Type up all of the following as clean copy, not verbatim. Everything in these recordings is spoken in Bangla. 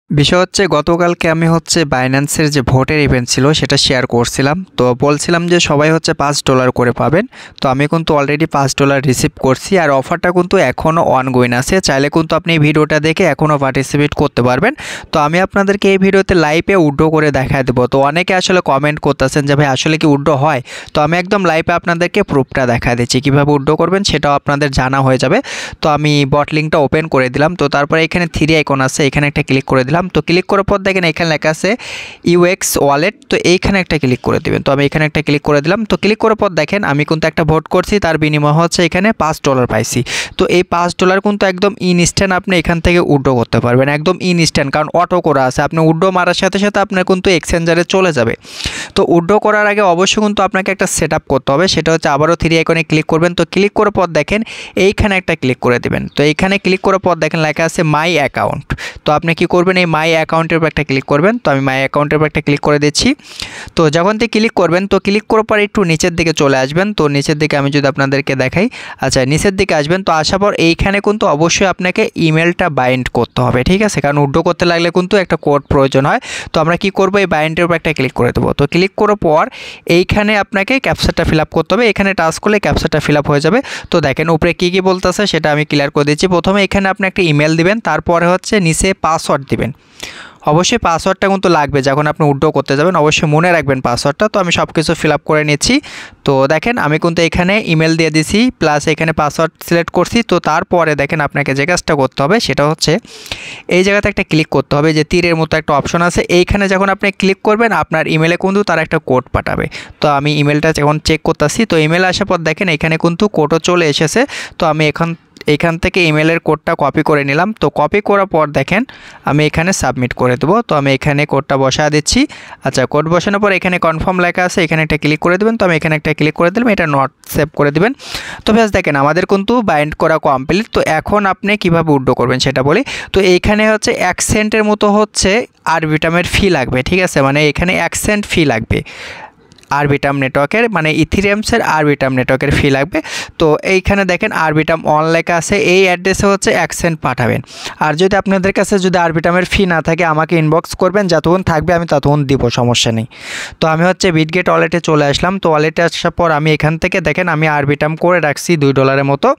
বিষয় হচ্ছে গতকালকে আমি হচ্ছে বাইন্যান্সের যে ভোটের ইভেন্ট ছিল সেটা শেয়ার করছিলাম। তো বলছিলাম যে সবাই হচ্ছে $5 করে পাবেন। তো আমি কিন্তু অলরেডি $5 রিসিভ করছি, আর অফারটা কিন্তু এখনও অনগোয়িং আছে। চাইলে কিন্তু আপনি এই ভিডিওটা দেখে এখনও পার্টিসিপেট করতে পারবেন। তো আমি আপনাদেরকে এই ভিডিওতে লাইভে উইথড্র করে দেখায় দেবো। তো অনেকে আসলে কমেন্ট করতেছেন যে ভাই আসলে কি উইথড্র হয়। তো আমি একদম লাইভে আপনাদেরকে প্রুফটা দেখায় দিচ্ছি, কীভাবে উইথড্র করবেন সেটাও আপনাদের জানা হয়ে যাবে। তো আমি বট লিঙ্কটা ওপেন করে দিলাম। তো তারপরে এখানে 3 আইকন আছে, এখানে একটা ক্লিক করে দিলাম। তো ক্লিক করার পর দেখেন এখানে লেখা আছে ইউএক্স ওয়ালেট। তো এইখানে একটা ক্লিক করে দিবেন। তো আমি এখানে একটা ক্লিক করে দিলাম। তো ক্লিক করার পর দেখেন আমি কিন্তু একটা ভোট করছি, তার বিনিময় হচ্ছে এখানে $5 পাইছি। তো এই $5 কিন্তু একদম ইনস্ট্যান্ট আপনি এখান থেকে উইথড্র করতে পারবেন, একদম ইনস্ট্যান্ট, কারণ অটো করা আছে। আপনি উইথড্র মারার সাথে সাথে আপনার কিন্তু এক্সচেঞ্জারে চলে যাবে। তো উইথড্র করার আগে অবশ্যই কিন্তু আপনাকে একটা সেট আপ করতে হবে, সেটা হচ্ছে আবারও 3 আইকনে ক্লিক করবেন। তো ক্লিক করার পর দেখেন এইখানে একটা ক্লিক করে দেবেন। তো এইখানে ক্লিক করার পর দেখেন লেখা আছে মাই অ্যাকাউন্ট। তো আপনি কি করবেন, এই মাই অ্যাকাউন্টের উপর একটা ক্লিক করবেন। তো আমি মাই অ্যাকাউন্টের উপর একটা ক্লিক করে দিচ্ছি। তো যখন থেকে ক্লিক করবেন, তো ক্লিক করার পর একটু নিচের দিকে চলে আসবেন। তো নিচের দিকে আমি যদি আপনাদেরকে দেখাই, আচ্ছা নিচের দিকে আসবেন। তো আসার পর এইখানে কিন্তু অবশ্যই আপনাকে ইমেলটা বাইন্ড করতে হবে, ঠিক আছে, কারণ উইথড্র করতে লাগলে কিন্তু একটা কোড প্রয়োজন হয়। তো আমরা কি করব, এই বাইন্ডের উপর একটা ক্লিক করে দেবো। তো ক্লিক করার পর এইখানে আপনাকে ক্যাপচাটা ফিল আপ করতে হবে। এখানে টাচ করলে ক্যাপচাটা ফিল আপ হয়ে যাবে। তো দেখেন উপরে কী কী বলতেছে সেটা আমি ক্লিয়ার করে দিচ্ছি। প্রথমে এখানে আপনি একটা ইমেল দিবেন, তারপরে হচ্ছে নিচে পাসওয়ার্ড দিবেন। অবশ্যই পাসওয়ার্ডটা কিন্তু লাগবে, যখন আপনি উইথড্র করতে যাবেন অবশ্যই মনে রাখবেন পাসওয়ার্ডটা। তো আমি সব কিছু ফিল আপ করে নিচ্ছি। তো দেখেন আমি কিন্তু এখানে ইমেল দিয়ে দিছি, প্লাস এখানে পাসওয়ার্ড সিলেক্ট করছি। তো তারপরে দেখেন আপনাকে যে কাজটা করতে হবে সেটা হচ্ছে এই জায়গাতে একটা ক্লিক করতে হবে, যে তীরের মতো একটা অপশন আছে, এইখানে যখন আপনি ক্লিক করবেন আপনার ইমেলে কিন্তু তারা একটা কোড পাঠাবে। তো আমি ইমেলটা যখন চেক করতেছি, তো ইমেল আসার পর দেখেন এখানে কিন্তু কোডও চলে এসেছে। তো আমি এখান থেকে ইমেলের কোডটা কপি করে নিলাম। তো কপি করার পর দেখেন আমি এখানে সাবমিট করে দেবো। তো আমি এখানে কোডটা বসা দিচ্ছি। আচ্ছা কোড বসানোর পর এখানে কনফার্ম লেখা আছে, এখানে একটা ক্লিক করে দেবেন। তো আমি এখানে একটা ক্লিক করে দিলাম, এটা নট সেভ করে দেবেন। তো ব্যাস দেখেন আমাদের কিন্তু বাইন্ড করা কমপ্লিট। তো এখন আপনি কীভাবে উইথড্র করবেন সেটা বলি। তো এইখানে হচ্ছে 1 সেন্টের মতো হচ্ছে আরবিটামের ফি লাগবে, ঠিক আছে, মানে এখানে 1 সেন্ট ফি লাগবে আরবিটাম নেটওয়ার্কের, মানে ইথেরিয়ামসের আরবিটাম নেটওয়ার্কের ফি লাগবে। তো এইখানে দেখেন আরবিটাম অন লেখা আছে, এই অ্যাড্রেসে হচ্ছে 1 সেন্ট পাঠাবেন। আর যদি আপনাদের কাছে যদি আরবিটামের ফি না থাকে আমাকে ইনবক্স করবেন, যতক্ষণ থাকবে আমি ততক্ষণ দিব, সমস্যা নেই। তো আমি হচ্ছে বিটগেট ওয়ালেটে চলে আসলাম। তো ওয়ালেটে আসার পর আমি এখান থেকে দেখেন আমি আরবিটাম করে রাখছি $2 মতো।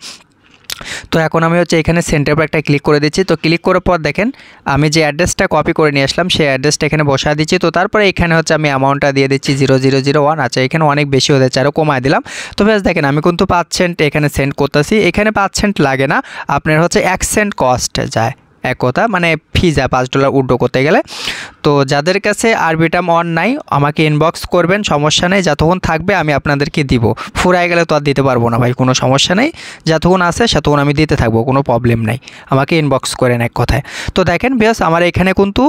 তো এখন আমি হচ্ছে এখানে সেন্টার উপর একটা ক্লিক করে দিচ্ছি। তো ক্লিক করার পর দেখেন আমি যে অ্যাড্রেসটা কপি করে নিয়ে আসলাম সেই অ্যাড্রেসটা এখানে বসা দিচ্ছি। তো তারপরে এখানে হচ্ছে আমি অ্যামাউন্টটা দিয়ে দিচ্ছি 0001। আচ্ছা এখানে অনেক বেশি হতে চাই, আরও কমায় দিলাম। তো ব্যাস দেখেন আমি কিন্তু 5 সেন্ট এখানে সেন্ড করতেছি। এখানে 5 সেন্ট লাগে না, আপনার হচ্ছে 1 সেন্ট কস্ট যায়, এক কথা মানে ফি যায় $5 উইথড্র করতে গেলে। তো যাদের কাছে আরবিটাম অন নাই আমাকে ইনবক্স করবেন, সমস্যা নেই, যতক্ষণ থাকবে আমি আপনাদেরকে দিব। ফুরাই গেলে তো আর দিতে পারবো না ভাই, কোনো সমস্যা নেই, যতক্ষণ আছে ততক্ষণ আমি দিতে থাকবো, কোনো প্রবলেম নাই, আমাকে ইনবক্স করেন এক কথায়। তো দেখেন বেশ আমার এখানে কিন্তু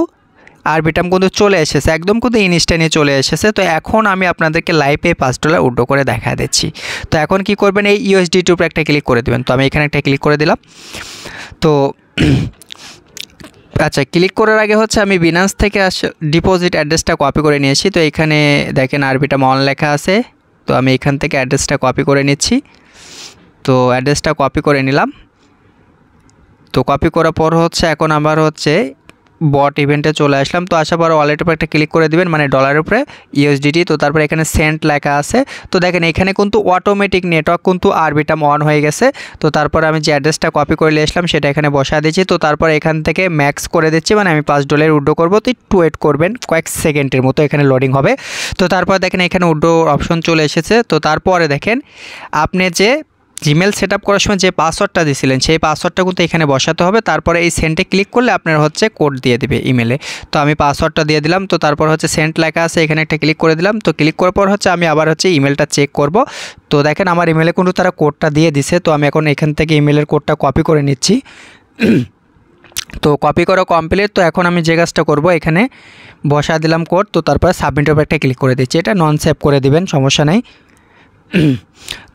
আরবিটাম কিন্তু চলে এসেছে, একদম কিন্তু ইনস্ট্যান্টে চলে এসেছে। তো এখন আমি আপনাদেরকে লাইভে $5 উইথড্র করে দেখা দিচ্ছি। তো এখন কি করবেন, এই ইউএসডিটির উপরে একটা ক্লিক করে দেবেন। তো আমি এখানে একটা ক্লিক করে দিলাম। তো আচ্ছা ক্লিক করার আগে হচ্ছে আমি বিনান্স থেকে ডিপোজিট অ্যাড্রেসটা কপি করে নিয়েছি। তো এখানে দেখেন আরবিটাম অন লেখা আছে। তো আমি এখান থেকে অ্যাড্রেসটা কপি করে নিচ্ছি। তো অ্যাড্রেসটা কপি করে নিলাম। তো কপি করার পর হচ্ছে এখন আবার হচ্ছে বট ইভেন্টে চলে আসলাম। তো আসার পর ওয়ালেটের উপর একটা ক্লিক করে দিবেন, মানে ডলারের উপরে ইউএসডিটি। তো তারপর এখানে সেন্ট লেখা আছে। তো দেখেন এখানে কিন্তু অটোমেটিক নেটওয়ার্ক কিন্তু আরবিটাম অন হয়ে গেছে। তো তারপর আমি যে অ্যাড্রেসটা কপি করে নিয়ে আসলাম সেটা এখানে বসা দিচ্ছি। তো তারপর এখান থেকে ম্যাক্স করে দিচ্ছি, মানে আমি $5 উইথড্র করবো। তো একটু ওয়েট করবেন, কয়েক সেকেন্ডের মতো এখানে লোডিং হবে। তো তারপর দেখেন এখানে উইথড্র অপশন চলে এসেছে। তো তারপরে দেখেন আপনি যে জিমেল সেট আপ করার সময় যে পাসওয়ার্ডটা দিয়েছিলেন সেই পাসওয়ার্ডটা কিন্তু এখানে বসাতে হবে। তারপরে এই সেন্টে ক্লিক করলে আপনার হচ্ছে কোড দিয়ে দেবে ইমেলে। তো আমি পাসওয়ার্ডটা দিয়ে দিলাম। তো তারপর হচ্ছে সেন্ট লেখা আছে, এখানে একটা ক্লিক করে দিলাম। তো ক্লিক করার পর হচ্ছে আমি আবার হচ্ছে ইমেলটা চেক করব। তো দেখেন আমার ইমেলে কিন্তু তারা কোডটা দিয়ে দিছে। তো আমি এখন এখান থেকে ইমেলের কোডটা কপি করে নিচ্ছি। তো কপি করা কমপ্লিট। তো এখন আমি যে কাজটা করব, এখানে বসা দিলাম কোড। তো তারপর সাবমিটের উপর একটা ক্লিক করে দিচ্ছি, এটা নন সেভ করে দিবেন, সমস্যা নেই।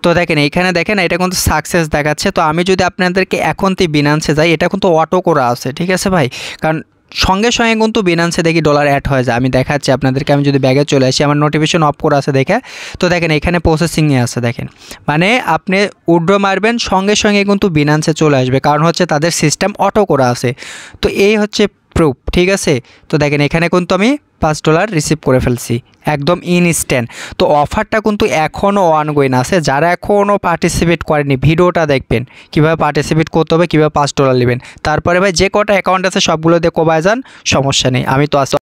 তো দেখেন এইখানে দেখেন এটা কিন্তু সাকসেস দেখাচ্ছে। তো আমি যদি আপনাদেরকে এখন বিনান্সে যাই, এটা কিন্তু অটো করা আছে, ঠিক আছে ভাই, কারণ সঙ্গে সঙ্গে কিন্তু বিনান্সে দেখি ডলার অ্যাড হয়ে যায়। আমি দেখাচ্ছি আপনাদেরকে, আমি যদি ব্যাগে চলে আসি আমার নোটিফিকেশন অফ করা আছে দেখে। তো দেখেন এখানে প্রসেসিংয়ে আছে, দেখেন মানে আপনি উইথড্র মারবেন সঙ্গে সঙ্গে কিন্তু বিনান্সে চলে আসবে, কারণ হচ্ছে তাদের সিস্টেম অটো করা আছে। তো এই হচ্ছে প্রুফ, ঠিক আছে। তো দেখেন এখানে কিন্তু আমি $5 রিসিভ করে ফেলছি একদম ইনস্ট্যান্ট। তো অফারটা কিন্তু এখনও অনগোয়িং আছে, যারা এখনও পার্টিসিপেট করেনি ভিডিওটা দেখবেন কীভাবে পার্টিসিপেট করতে হবে, কীভাবে $5 নেবেন। তারপরে ভাই যে কটা অ্যাকাউন্ট আছে সবগুলো দিয়ে কোবায় যান, সমস্যা নেই। আমি তো আছি।